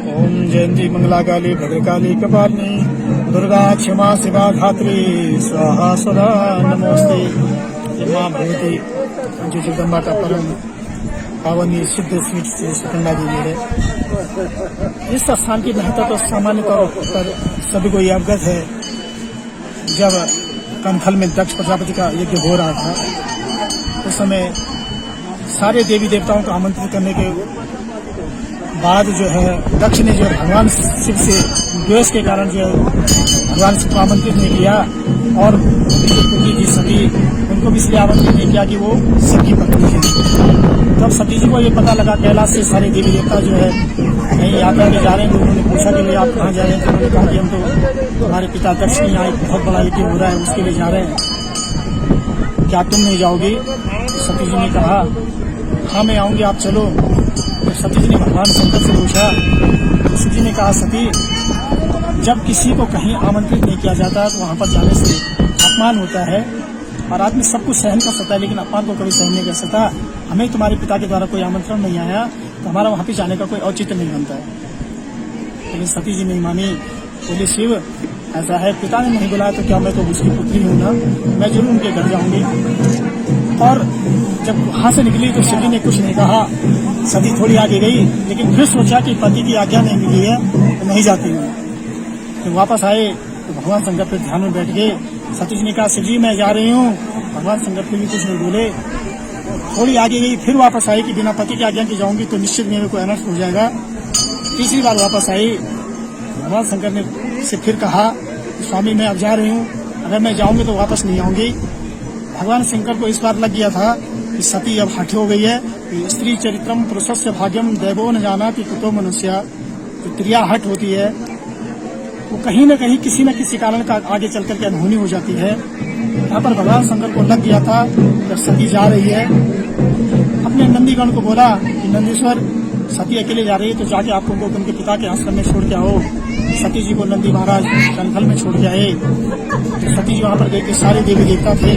ओम जयंती मंगला काली भद्रकाली कपालिनी दुर्गा क्षमा शिवा धात्री स्वाहा सदा नमोस्ते। माँ भगवती जो जगदम्बा का परम पावनी सिद्ध स्वीट से सुकन्या देवी है। इस स्थान की महत्ता तो सामान्य तौर पर सभी को ये अवगत है। जब कनखल में दक्ष प्रजापति का यज्ञ हो रहा था उस समय सारे देवी देवताओं को आमंत्रित करने के बाद जो है दक्ष ने जो भगवान शिव से द्वेष के कारण जो भगवान शिव को आमंत्रित नहीं किया और पुत्री की सती उनको भी इसलिए आमंत्रित नहीं किया कि वो शिव की पत्नी है। तब सती जी को ये पता लगा कैलाश से सारे देवी देवता जो है कहीं यात्रा में जा रहे हैं तो उन्होंने पूछा कि आप कहाँ जा रहे हैं। तो उन्होंने कहा कि हम तो हमारे पिता दक्ष के यहाँ एक बहुत बड़ा यज्ञ हो रहा है उसके लिए जा रहे हैं, क्या तुम नहीं जाओगी? तो सती जी ने कहा हाँ मैं आऊंगी, आप चलो। तो सती जी ने भगवान शंकर से पूछा, तो शिव जी ने कहा सती जब किसी को कहीं आमंत्रित नहीं किया जाता तो वहां पर जाने से अपमान होता है और आदमी सब कुछ सहन कर सकता है लेकिन अपमान को कभी सहन नहीं कर सकता। हमें तुम्हारे पिता के द्वारा कोई आमंत्रण नहीं आया तो हमारा वहां पे जाने का कोई औचित्य नहीं बनता है। लेकिन सती जी नहीं मानी, बोले शिव ऐसा है पिता ने नहीं बुलाया तो क्या मैं तो उसकी पुत्री हूँ ना, मैं जरूर उनके घर जाऊंगी। और जब वहां से निकली तो शिव जी ने कुछ नहीं कहा। सती थोड़ी आगे गई लेकिन फिर सोचा कि पति की आज्ञा नहीं मिली है तो नहीं जाती हूँ। तो वापस आए तो भगवान शंकर पे ध्यान में बैठ गए। सती जी ने कहा शिव जी मैं जा रही हूँ। भगवान शंकर फिर भी कुछ नहीं बोले। थोड़ी आगे गई फिर वापस आई कि बिना पति की आज्ञा की जाऊंगी तो निश्चित मेरे को अनर्थ हो जाएगा। तीसरी बार वापस आई। भगवान शंकर ने से फिर कहा स्वामी मैं अब जा रही हूँ, अगर मैं जाऊंगी तो वापस नहीं आऊंगी। भगवान शंकर को इस बार लग गया था कि सती अब हठ हो गई है। स्त्री चरित्रम पुरुषस्य भाग्यम दैवो न जाना कि कुतो मनुष्य, तो क्रिया हट होती है वो कहीं न कहीं किसी न किसी कारण का आगे चल करके अनहोनी हो जाती है। यहाँ पर भगवान शंकर को लग गया था जब सती जा रही है अपने नंदीगण को बोला कि नंदीश्वर सती अकेले जा रही है तो जाके आप लोगों को उनके पिता के आश्रम में छोड़ के आओ। सती जी को नंदी महाराज कनखल में छोड़ के आए। तो सती जी वहां पर गए सारे देवी देवता थे,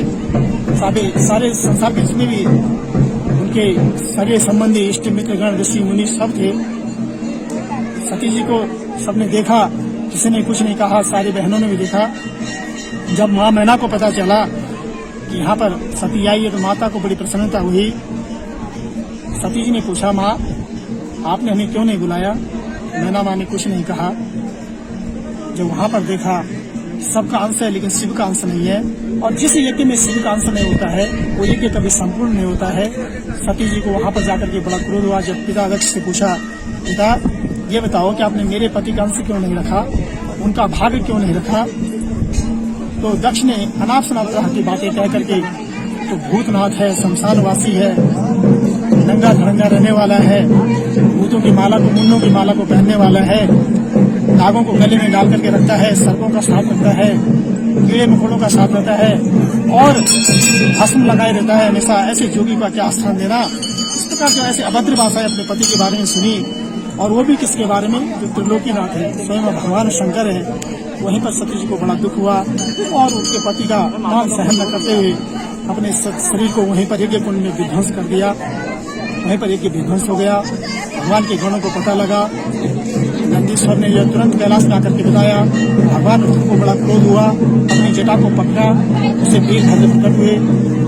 सारे संसार के जितने भी उनके सगे संबंधी इष्ट मित्रगण ऋषि मुनि सब थे। सती जी को सबने देखा, किसी ने कुछ नहीं कहा, सारी बहनों ने भी देखा। जब माँ मैना को पता चला कि यहाँ पर सती आई है तो माता को बड़ी प्रसन्नता हुई। सती जी ने पूछा माँ आपने हमें क्यों नहीं बुलाया? मैना माँ ने कुछ नहीं कहा। जब वहां पर देखा सबका अंश है लेकिन शिव का अंश नहीं है और जिस यज्ञ में शिव का अंश नहीं होता है वो यज्ञ कभी संपूर्ण नहीं होता है। सती जी को वहां पर जाकर के बड़ा क्रोध हुआ। जब पिता दक्ष से पूछा पिता ये बताओ कि आपने मेरे पति का अंश क्यों नहीं रखा, उनका भाग क्यों नहीं रखा? तो दक्ष ने अनाप शनाप तरह की बातें कह करके तो भूतनाथ है, शमशानवासी है, नंगा धड़ंगा रहने वाला है, भूतों की माला को मुन्नों की माला को पहनने वाला है, नागों को गले में डाल करके रखता है, सर्पों का साथ रखता है, कीड़े मकोड़ों का साथ रहता है और भस्म लगाए रहता है हमेशा। ऐसे जोगी का क्या स्थान देना? इस प्रकार जो ऐसे अभद्र भाषाएं अपने पति के बारे में सुनी और वो भी किसके बारे में? जो त्रिलोकीनाथ है, स्वयं भगवान शंकर है। वहीं पर सती जी को बड़ा दुख हुआ और उनके पति का मान सहन न करते हुए अपने शरीर को वहीं पर यज्ञ कुंड में विध्वंस कर दिया। वहीं पर यज्ञ विध्वंस हो गया। भगवान के गणों को पता लगा। नंदीश्वर ने यह तुरंत कैलाश में आकर के बताया। भगवान को बड़ा क्रोध हुआ, अपनी जटा को पकड़ा, उसे वीरभद्र प्रकट हुए।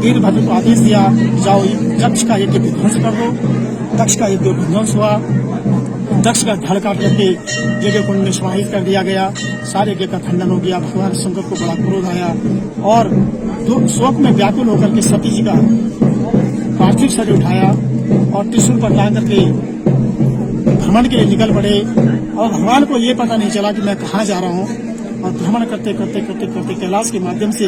वीरभद्र को आदेश दिया जाओ दक्ष का यज्ञ विध्वंस कर दो। दक्ष का यज्ञ विध्वंस हुआ। दक्ष का धड़ काट करके यज्ञ कुंड में समाहित कर दिया गया। सारे यज्ञ का खंडन हो गया। भगवान शंकर को बड़ा क्रोध आया और शोक में व्याकुल होकर के सती जी का पार्थिव शरीर उठाया और त्रिशूल पर ला करके भ्रमण के लिए निकल पड़े। और भगवान को ये पता नहीं चला कि मैं कहाँ जा रहा हूँ और भ्रमण करते करते करते करते कैलाश के माध्यम से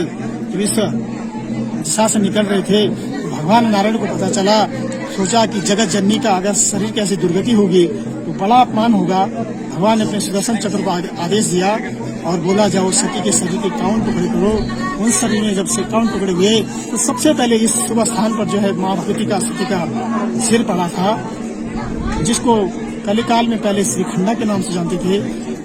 विश्व दिशा से निकल रहे थे। भगवान नारायण को पता चला। सोचा कि जगत जननी का अगर शरीर की ऐसी दुर्गति होगी तो बड़ा अपमान होगा। भगवान ने अपने सुदर्शन चक्र को आदेश दिया और बोला जाओ सती के शरीर के 51 टुकड़े करो। उन शरीर में जब से 51 टुकड़े हुए तो सबसे पहले इस शुभ स्थान पर जो है माँ भगवती का सती का सिर पड़ा था, जिसको कलिकाल में पहले श्रीखंडा के नाम से जानते थे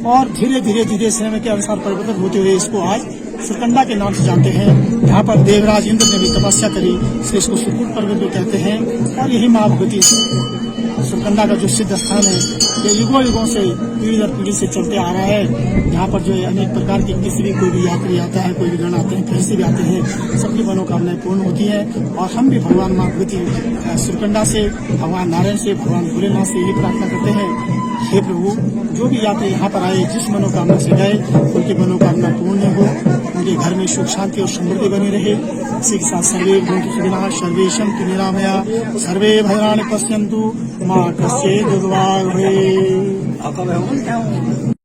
और धीरे धीरे समय के अनुसार परिवर्तन होते हुए इसको आज सुरकंडा के नाम से जानते हैं। यहाँ पर देवराज इंद्र ने भी तपस्या करी, इसलिए इसको सुरकुट पर्वत भी कहते हैं और यही माँ भगवती सुरकंडा का जो सिद्ध स्थान है ये युगों युगों से पीढ़ी दर पीढ़ी से चलते आ रहा है। यहाँ पर जो है अनेक प्रकार की किसी भी कोई भी यात्री आता है, कोई भी गण आते हैं, कैसे भी आते हैं, सबकी मनोकामनाएं पूर्ण होती है। और हम भी भगवान माँ भगवती सुरकंडा से, भगवान नारायण से, भगवान भोलेनाथ से यही प्रार्थना करते हैं, हे प्रभु जो भी यात्री यहाँ पर आए जिस मनोकामना से गए उनकी मनोकामना पूर्ण हो, उनके घर में सुख शांति और समृद्धि बनी रहे। इसी के साथ सर्वे भवन्तु सुखिनः, सर्वे सन्तु निरामया, सर्वे भद्राणि पश्यन्तु, मा कश्चित् दुर्भाग् भवेत्।